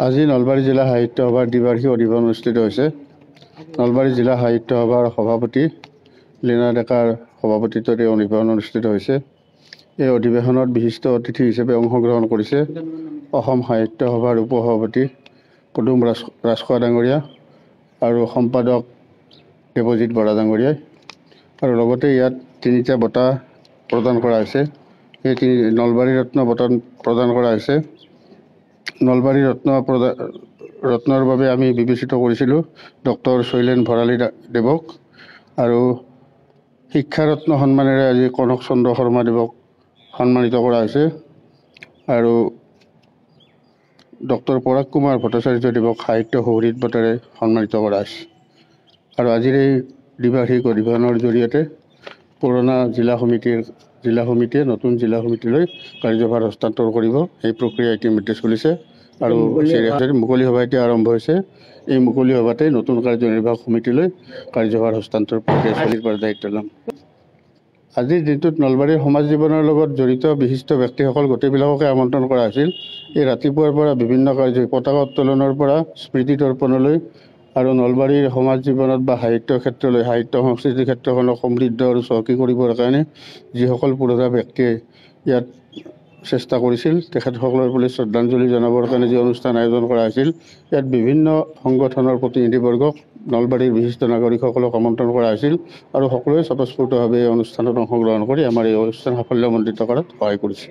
আজি নলবাৰী জিলা সাহিত্য সভাৰ দ্বিবাৰ্ষিক অধিৱেশন অনুষ্ঠিত হৈছে। নলবাৰী জিলা সাহিত্য সভাৰ সভাপতি লীনা ডেকাৰ সভাপতিত্বত এই অধিৱেশন অনুষ্ঠিত হৈছে। এই অধিৱেশনত বিশিষ্ট অতিথি হিচাপে অংশগ্ৰহণ কৰিছে অসম সাহিত্য সভাৰ উপসভাপতি পদুম ৰাজখোৱা ডাঙৰীয়া আৰু সম্পাদক দেৱজিৎ বৰা ডাঙৰীয়াই। আৰু লগতে ইয়াত তিনিটা বঁটা প্ৰদান কৰা হৈছে। এই নলবাৰী ৰত্ন বঁটা প্ৰদান কৰা হৈছে। নলবাৰী ৰত্নৰ বাবে আমি বিবেচিত কৰিছিলোঁ ডক্টৰ শৈলেন ভৰালী দেৱক, আৰু শিক্ষাৰত্ন সন্মানেৰে আজি কনক চন্দ্ৰ শৰ্মা দেৱক সন্মানিত কৰা হৈছে, আৰু ডক্টৰ পৰাগ কুমাৰ ভট্টাচাৰ্য দেৱক সাহিত্য সুহৃদ বঁটাৰে সন্মানিত কৰা হৈছে। আৰু আজিৰ এই দ্বিবাৰ্ষিক অধিৱেশনৰ জৰিয়তে পুৰণা জিলা সমিতিয়ে নতুন জিলা সমিতিলৈ কাৰ্যভাৰ হস্তান্তৰ কৰিব। এই প্ৰক্ৰিয়া ইতিমধ্যে চলিছে আৰু মুকলি সভা এতিয়া আৰম্ভ হৈছে। এই মুকলি সভাতে নতুন কাৰ্যনিৰ্বাহক সমিতিলৈ কাৰ্যভাৰ হস্তান্তৰ প্ৰক্ৰিয়া চলিৰ পৰা দায়িত্ব ল'ম। আজিৰ দিনটোত নলবাৰীৰ সমাজ জীৱনৰ লগত জড়িত বিশিষ্ট ব্যক্তিসকল গোটেইবিলাককে আমন্ত্ৰণ কৰা হৈছিল। এই ৰাতিপুৱাৰ পৰা বিভিন্ন কাৰ্য, পতাকা উত্তোলনৰ পৰা স্মৃতি তৰ্পণলৈ আৰু নলবাৰীৰ সমাজ জীৱনত বা সাহিত্যৰ ক্ষেত্ৰলৈ, সাহিত্য সংস্কৃতিৰ ক্ষেত্ৰখনক সমৃদ্ধ আৰু চহকী কৰিবৰ কাৰণে যিসকল পুৰোধা ব্যক্তিয়ে ইয়াত চেষ্টা কৰিছিল, তেখেতসকলৰ প্ৰতি শ্ৰদ্ধাঞ্জলি জনাবৰ কাৰণে যি অনুষ্ঠান আয়োজন কৰা হৈছিল, ইয়াত বিভিন্ন সংগঠনৰ প্ৰতিনিধিবৰ্গক, নলবাৰীৰ বিশিষ্ট নাগৰিকসকলক আমন্ত্ৰণ কৰা হৈছিল, আৰু সকলোৱে স্বতঃস্ফূৰ্তভাৱে এই অনুষ্ঠানত অংশগ্ৰহণ কৰি আমাৰ এই অনুষ্ঠান সাফল্যমণ্ডিত কৰাত সহায় কৰিছে।